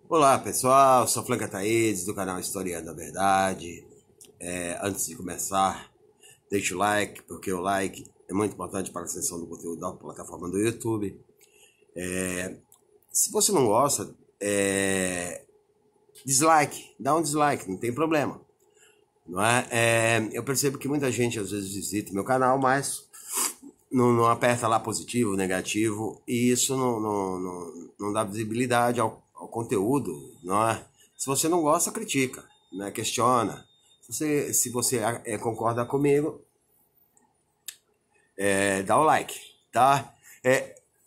Olá pessoal, sou Franca Thaís do canal Historiando a Verdade. Antes de começar, deixe o like, porque o like é muito importante para a ascensão do conteúdo da plataforma do YouTube. Se você não gosta, dislike, dá um dislike, não tem problema. Não é? Eu percebo que muita gente às vezes visita meu canal, mas não aperta lá positivo, negativo, e isso não dá visibilidade ao conteúdo, não é? Se você não gosta, critica, né? Questiona. Se você concorda comigo, dá o like, tá?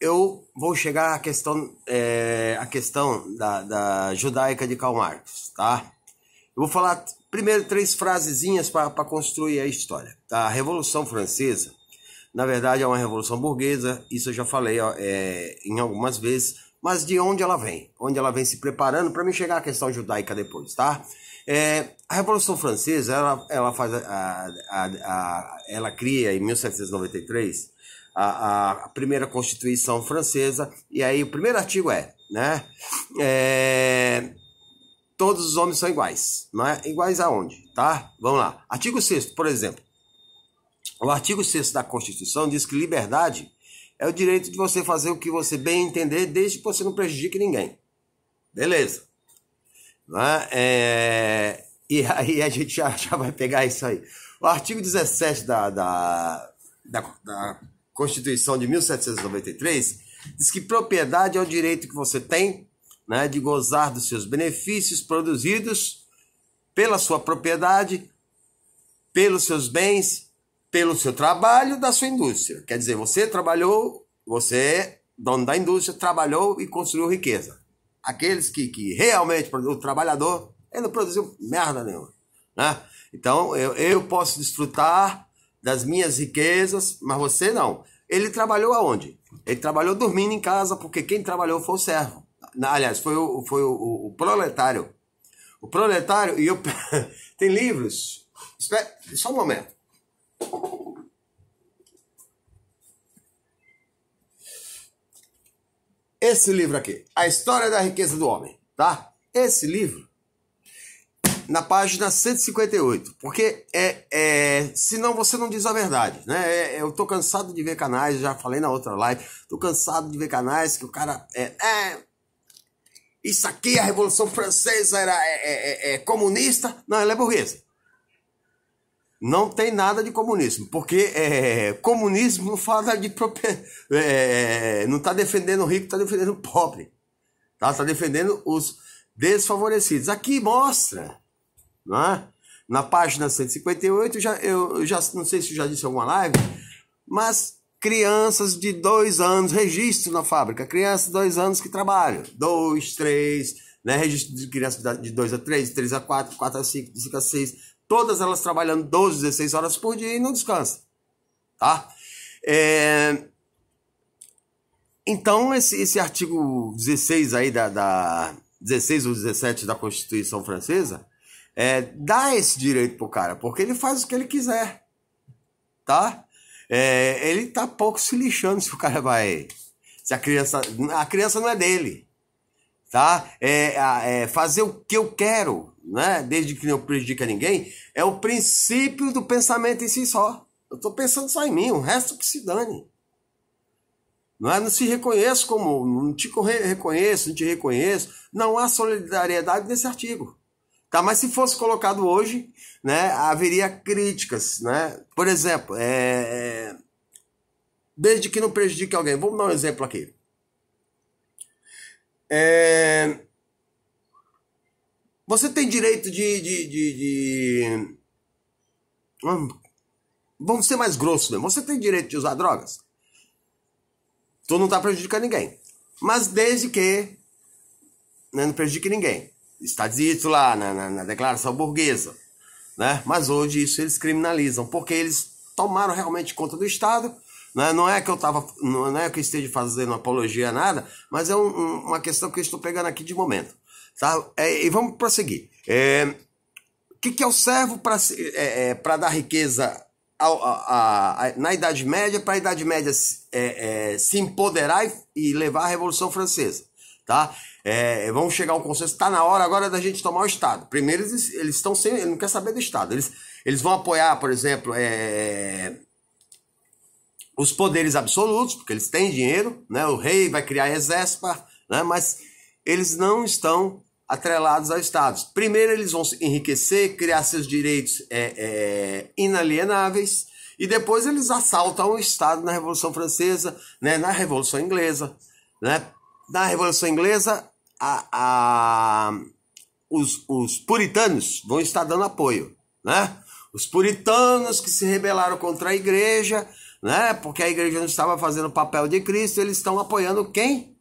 Eu vou chegar à questão da judaica de Karl Marx, tá? Eu vou falar primeiro 3 frasezinhas para construir a história. Tá? A Revolução Francesa, na verdade, é uma revolução burguesa, isso eu já falei em algumas vezes, mas de onde ela vem? Onde ela vem se preparando para me chegar à questão judaica depois, tá? A Revolução Francesa, ela cria em 1793 a primeira Constituição Francesa, e aí o primeiro artigo né? Todos os homens são iguais, não é? Iguais aonde, tá? Vamos lá. Artigo 6º, por exemplo. O artigo 6º da Constituição diz que liberdade é o direito de você fazer o que você bem entender, desde que você não prejudique ninguém. Beleza. Não é? E aí a gente já vai pegar isso aí. O artigo 17 da Constituição de 1793 diz que propriedade é o direito que você tem, né, de gozar dos seus benefícios produzidos pela sua propriedade, pelos seus bens, pelo seu trabalho, da sua indústria. Quer dizer, você trabalhou, você, dono da indústria, trabalhou e construiu riqueza. Aqueles que realmente produzem, o trabalhador, ele não produziu merda nenhuma, né? Então, eu posso desfrutar das minhas riquezas, mas você não. Ele trabalhou aonde? Ele trabalhou dormindo em casa, porque quem trabalhou foi o servo. Aliás, foi o proletário. O proletário, e eu... Tem livros... Espera, só um momento. Esse livro aqui, A História da Riqueza do Homem, tá? Esse livro, na página 158, porque senão você não diz a verdade, né? Eu tô cansado de ver canais, já falei na outra live, tô cansado de ver canais que o cara isso aqui, a Revolução Francesa é comunista. Não, ela é burguesa. Não tem nada de comunismo, porque comunismo não fala de propriedade, não está defendendo o rico, está defendendo o pobre, tá? Está defendendo os desfavorecidos. Aqui mostra, não é? Na página 158, eu já não sei se eu já disse em alguma live, mas crianças de 2 anos, registro na fábrica, crianças de 2 anos que trabalham, 2, 3, né? Registro de crianças de 2 a 3, 3 a 4, 4 a 5, 5 a 6, todas elas trabalhando 12, 16 horas por dia e não descansam, tá? Então, esse artigo 16 aí 16 ou 17 da Constituição Francesa dá esse direito pro cara, porque ele faz o que ele quiser, tá? Ele tá pouco se lixando se o cara vai... Se a criança não é dele, tá? Fazer o que eu quero, né? Desde que não prejudique a ninguém, é o princípio do pensamento em si só. Eu tô pensando só em mim, o resto que se dane. Não se reconheço como... Não te reconheço, não te reconheço. Não há solidariedade nesse artigo. Tá, mas se fosse colocado hoje, né, haveria críticas, né? Por exemplo, desde que não prejudique alguém. Vamos dar um exemplo aqui. Você tem direito Vamos ser mais grossos mesmo. Você tem direito de usar drogas? Tu não está prejudicando ninguém. Mas desde que, né, não prejudique ninguém. Está dito lá na declaração burguesa, né? Mas hoje isso eles criminalizam, porque eles tomaram realmente conta do Estado, né? Não é que eu esteja fazendo apologia a nada, mas é uma questão que eu estou pegando aqui de momento, tá? E vamos prosseguir. O que é o servo para dar riqueza na Idade Média, para a Idade Média se empoderar e levar a Revolução Francesa? tá? Vamos chegar a um consenso, está na hora agora da gente tomar o Estado. Primeiro, eles estão sem, ele não quer saber do Estado. Eles vão apoiar, por exemplo, os poderes absolutos, porque eles têm dinheiro, né? O rei vai criar exército, né? Mas eles não estão atrelados a estados. Primeiro eles vão se enriquecer, criar seus direitos inalienáveis, e depois eles assaltam o Estado na Revolução Francesa, né? Na Revolução Inglesa, né? Na Revolução Inglesa, os puritanos vão estar dando apoio, né? Os puritanos que se rebelaram contra a igreja, né? Porque a igreja não estava fazendo o papel de Cristo, eles estão apoiando quem?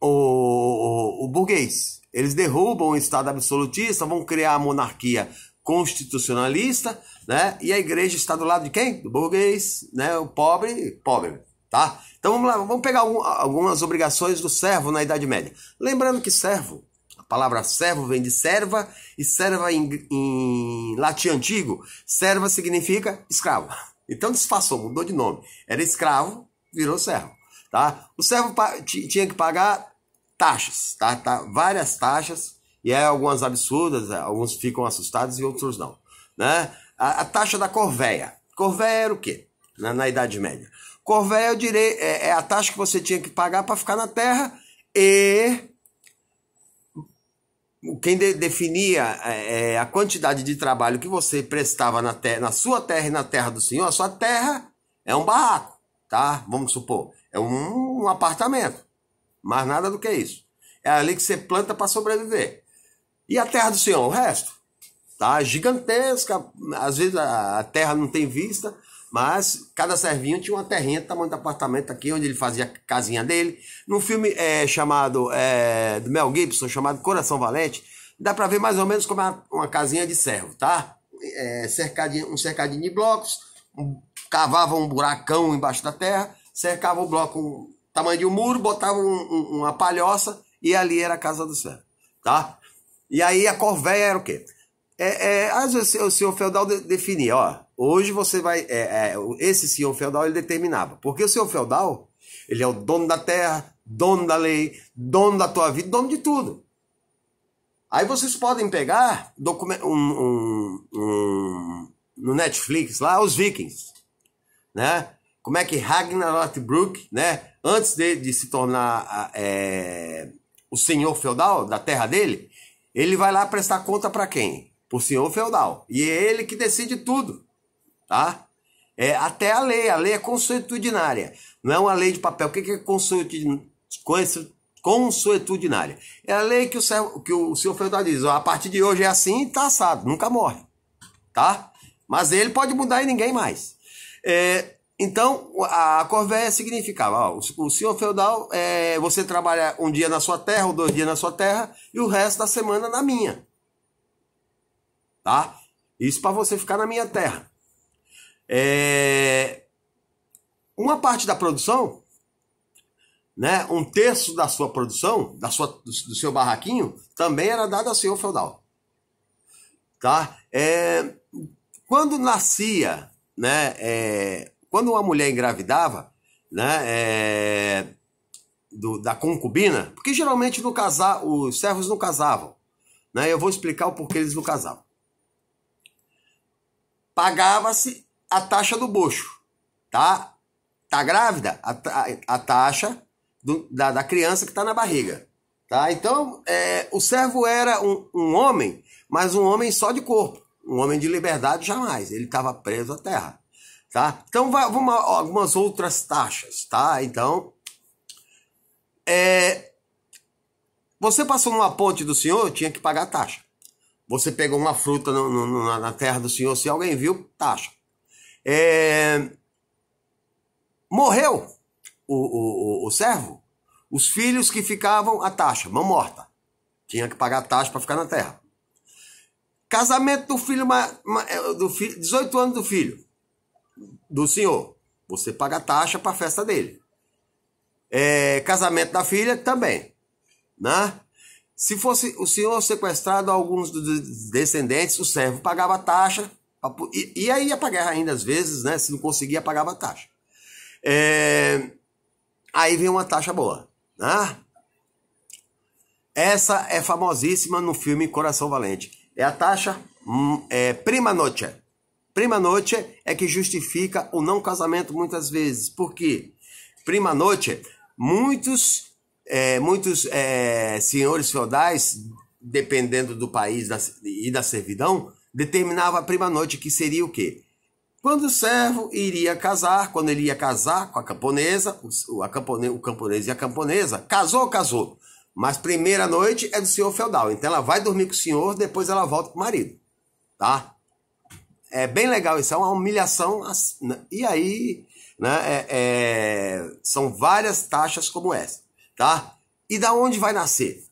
O burguês. Eles derrubam o Estado absolutista, vão criar a monarquia constitucionalista, né? E a igreja está do lado de quem? Do burguês, né? O pobre, tá? Então vamos lá, vamos pegar algumas obrigações do servo na Idade Média. Lembrando que servo, a palavra servo vem de serva, e serva em latim antigo, serva significa escravo. Então disfarçou, mudou de nome. Era escravo, virou servo. Tá? O servo tinha que pagar taxas, tá? Várias taxas, e algumas absurdas, alguns ficam assustados e outros não. Né? A taxa da corvéia. Corvéia era o quê? Na Idade Média. Corvéia é a taxa que você tinha que pagar para ficar na terra, e quem definia a quantidade de trabalho que você prestava na sua terra e na terra do Senhor. A sua terra é um barraco, tá? Vamos supor. É um apartamento, mas nada do que isso. É ali que você planta para sobreviver. E a terra do Senhor, o resto, tá? Gigantesca. Às vezes a terra não tem vista, mas cada servinho tinha uma terrinha do tamanho do apartamento aqui, onde ele fazia a casinha dele. Num filme chamado, do Mel Gibson, chamado Coração Valente, dá para ver mais ou menos como é uma casinha de servo, tá? Um cercadinho de blocos, cavava um buracão embaixo da terra, cercava o bloco com tamanho de um muro, botava uma palhoça, e ali era a casa do servo, tá? E aí a corvéia era o quê? Às vezes o senhor feudal definia, ó, hoje você vai... esse senhor feudal ele determinava, porque o senhor feudal, ele é o dono da terra, dono da lei, dono da tua vida, dono de tudo. Aí vocês podem pegar no Netflix lá, os Vikings, né? Como é que Ragnar Lothbrok, né, antes de se tornar o senhor feudal da terra dele, ele vai lá prestar conta para quem? Para o senhor feudal. E é ele que decide tudo, tá? Até a lei é consuetudinária. Não é uma lei de papel. O que é consuetudinária? É a lei que o senhor feudal diz, ó, a partir de hoje é assim e tá assado, nunca morre, tá? Mas ele pode mudar e ninguém mais. Então, a corvéia significava, ó, o senhor feudal, você trabalha um dia na sua terra ou 2 dias na sua terra e o resto da semana na minha. Tá? Isso para você ficar na minha terra. Uma parte da produção, né, 1/3 da sua produção, do seu barraquinho, também era dado ao senhor feudal. Tá? Quando nascia, né, quando uma mulher engravidava, né, da concubina, porque geralmente os servos não casavam, né, eu vou explicar o porquê eles não casavam. Pagava-se a taxa do bocho, tá? Tá grávida? A taxa da criança que está na barriga, tá? Então, o servo era um homem, mas um homem só de corpo, um homem de liberdade jamais, ele estava preso à terra. Tá? Então, vamos a algumas outras taxas, tá? Então, você passou numa ponte do senhor, tinha que pagar taxa. Você pegou uma fruta na terra do senhor, se alguém viu, taxa. Morreu o servo, os filhos que ficavam, a taxa, mão morta. Tinha que pagar taxa para ficar na terra. Casamento do filho, 18 anos do filho do senhor, você paga taxa para a festa dele. Casamento da filha também, né? Se fosse o senhor sequestrado, alguns dos descendentes, o servo pagava taxa, e aí ia pra guerra ainda às vezes, né? Se não conseguia, pagava taxa. Aí vem uma taxa boa, né? Essa é famosíssima no filme Coração Valente. É a taxa prima noche. Prima noche é que justifica o não casamento muitas vezes. Por quê? Prima noche, muitos senhores feudais, dependendo do país e da servidão, determinava a prima noche, que seria o quê? Quando o servo iria casar, quando ele ia casar com a camponesa, o camponês e a camponesa, casou. Mas primeira noite é do senhor feudal. Então ela vai dormir com o senhor, depois ela volta com o marido. Tá? É bem legal isso, é uma humilhação. E aí, né, são várias taxas como essa. Tá? E da onde vai nascer?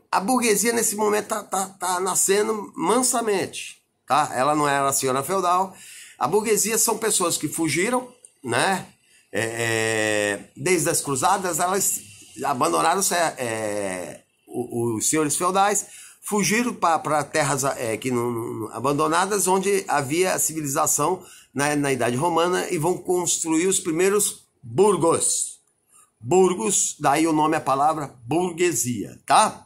A burguesia nesse momento tá nascendo mansamente. Tá? Ela não era a senhora feudal. A burguesia são pessoas que fugiram, né? Desde as cruzadas, elas abandonaram os senhores feudais, fugiram para terras abandonadas, onde havia civilização na Idade Romana, e vão construir os primeiros burgos. Burgos, daí o nome, a palavra burguesia, tá?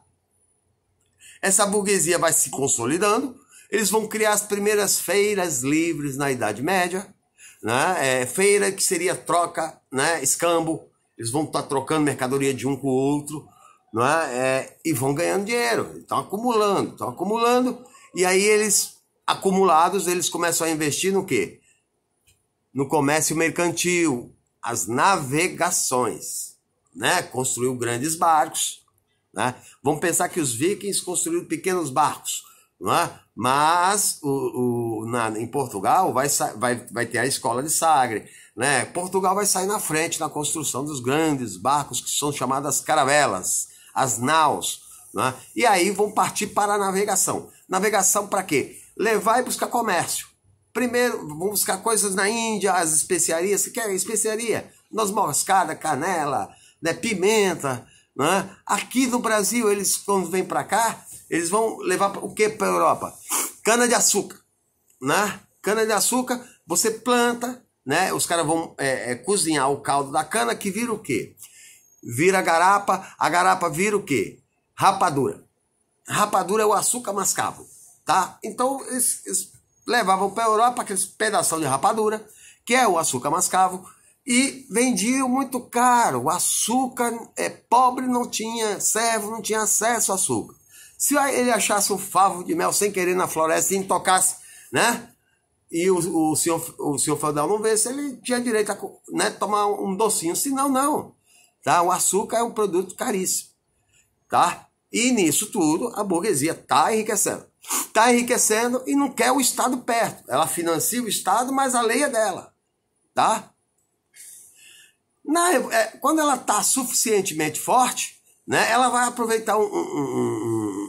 Essa burguesia vai se consolidando, eles vão criar as primeiras feiras livres na Idade Média, né? Feira que seria troca, né? Escambo, eles vão estar trocando mercadoria de um com o outro, né? E vão ganhando dinheiro, estão acumulando, e aí eles, acumulados, eles começam a investir no quê? No comércio mercantil, as navegações, né? Construiu grandes barcos, né? Vamos pensar que os vikings construíram pequenos barcos, não é? Mas em Portugal vai ter a escola de Sagre, né? Portugal vai sair na frente na construção dos grandes barcos, que são chamadas caravelas, as naus, né? E aí vão partir para a navegação. Navegação para quê? Levar e buscar comércio. Primeiro vão buscar coisas na Índia, as especiarias. Você quer especiaria? Noz moscada, canela, né? Pimenta, né? Aqui no Brasil, eles, quando vêm para cá, eles vão levar o que para a Europa? Cana-de-açúcar, né? Cana-de-açúcar, você planta, né? Os caras vão cozinhar o caldo da cana, que vira o quê? Vira a garapa vira o quê? Rapadura. Rapadura é o açúcar mascavo, tá? Então, eles levavam para a Europa aqueles pedação de rapadura, que é o açúcar mascavo, e vendiam muito caro. O açúcar pobre, não tinha servo, não tinha acesso ao açúcar. Se ele achasse um favo de mel sem querer na floresta e tocasse, né? E o senhor feudal não vê se ele tinha direito a, né, tomar um docinho. Senão, não. Tá? O açúcar é um produto caríssimo. Tá? E nisso tudo, a burguesia está enriquecendo. Está enriquecendo e não quer o Estado perto. Ela financia o Estado, mas a lei é dela. Tá? Quando ela está suficientemente forte, né, ela vai aproveitar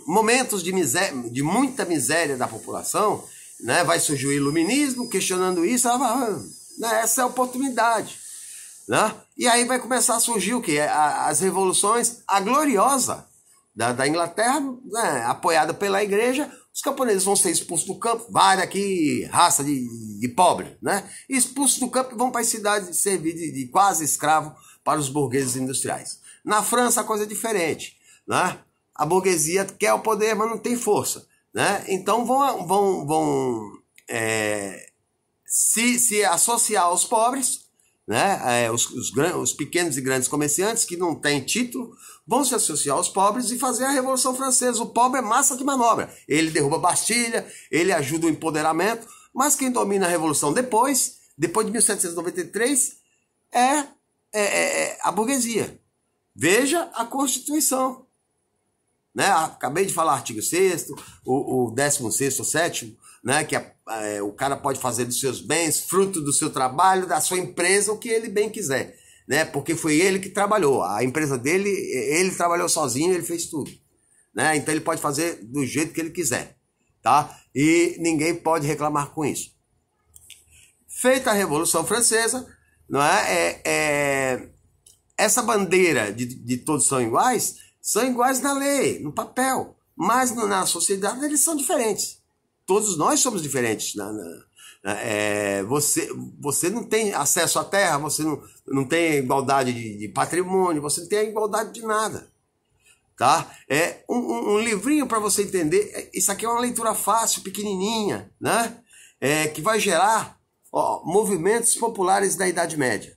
momentos de muita miséria da população, né, vai surgir o iluminismo questionando isso, ela vai, né, essa é a oportunidade. Né? E aí vai começar a surgir o quê? As revoluções, a gloriosa da Inglaterra, né, apoiada pela igreja. Os camponeses vão ser expulsos do campo, vai daqui, raça de pobre, né? Expulsos do campo e vão para as cidades servir de quase escravo para os burgueses industriais. Na França a coisa é diferente, né? A burguesia quer o poder, mas não tem força, né? Então vão se associar aos pobres, né? Os pequenos e grandes comerciantes que não têm título vão se associar aos pobres e fazer a Revolução Francesa. O pobre é massa de manobra. Ele derruba a Bastilha, ele ajuda o empoderamento, mas quem domina a Revolução depois de 1793, é a burguesia. Veja a Constituição. Né? Acabei de falar artigo 6º, o 16º, o 7º, né? Que o cara pode fazer dos seus bens, fruto do seu trabalho, da sua empresa, o que ele bem quiser. Né? Porque foi ele que trabalhou. A empresa dele, ele trabalhou sozinho, ele fez tudo. Né? Então ele pode fazer do jeito que ele quiser. Tá? E ninguém pode reclamar com isso. Feita a Revolução Francesa, não é? Essa bandeira de todos são iguais na lei, no papel. Mas na sociedade eles são diferentes. Todos nós somos diferentes. Você não tem acesso à terra, você não tem igualdade de patrimônio, você não tem igualdade de nada. Tá? É um livrinho para você entender. Isso aqui é uma leitura fácil, pequenininha, né? Que vai gerar movimentos populares da Idade Média,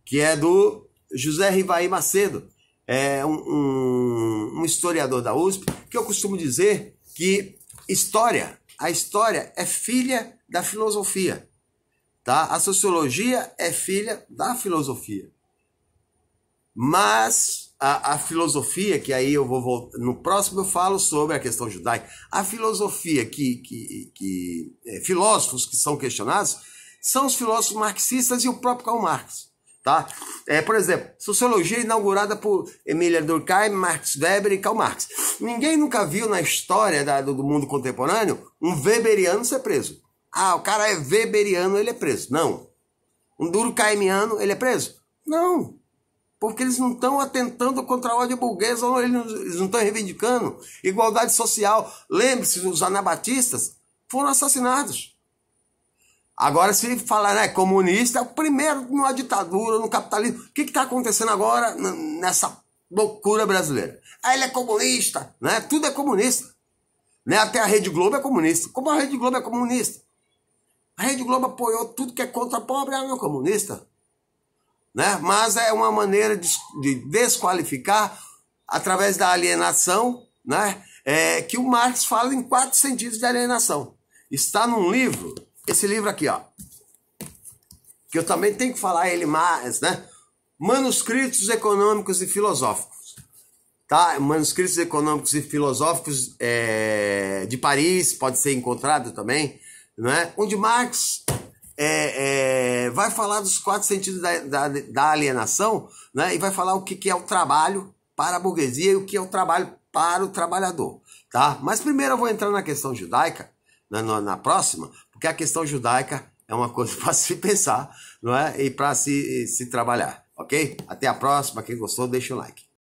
que é do José Rivaí Macedo, é um historiador da USP, que eu costumo dizer que a história é filha da filosofia, tá? A sociologia é filha da filosofia. Mas a filosofia, que aí eu vou voltar, no próximo eu falo sobre a questão judaica, a filosofia filósofos que são questionados são os filósofos marxistas e o próprio Karl Marx. Tá? Por exemplo, sociologia inaugurada por Emília Durkheim, Max Weber e Karl Marx. Ninguém nunca viu na história do mundo contemporâneo um weberiano ser preso. O cara é weberiano, ele é preso. Não. Um durkheimiano, ele é preso? Não. Porque eles não estão atentando contra a ordem burguesa, eles não estão reivindicando igualdade social. Lembre-se, os anabatistas foram assassinados. Agora, se falar comunista, é o primeiro numa ditadura, no capitalismo. O que está acontecendo agora nessa loucura brasileira? Ele é comunista, né? Tudo é comunista. Né? Até a Rede Globo é comunista. Como a Rede Globo é comunista? A Rede Globo apoiou tudo que é contra a pobre, ela não é comunista. Né? Mas é uma maneira de desqualificar através da alienação, né? Que o Marx fala em 4 sentidos de alienação. Está num livro, esse livro aqui, ó, que eu também tenho que falar ele mais, né? Manuscritos Econômicos e Filosóficos, tá? Manuscritos Econômicos e Filosóficos de Paris, pode ser encontrado também, né? Onde Marx vai falar dos 4 sentidos da alienação, né? E vai falar o que é o trabalho para a burguesia e o que é o trabalho para o trabalhador, tá? Mas primeiro eu vou entrar na questão judaica, na próxima, porque a questão judaica é uma coisa para se pensar, não é? E para se trabalhar, ok? Até a próxima, quem gostou deixa o like.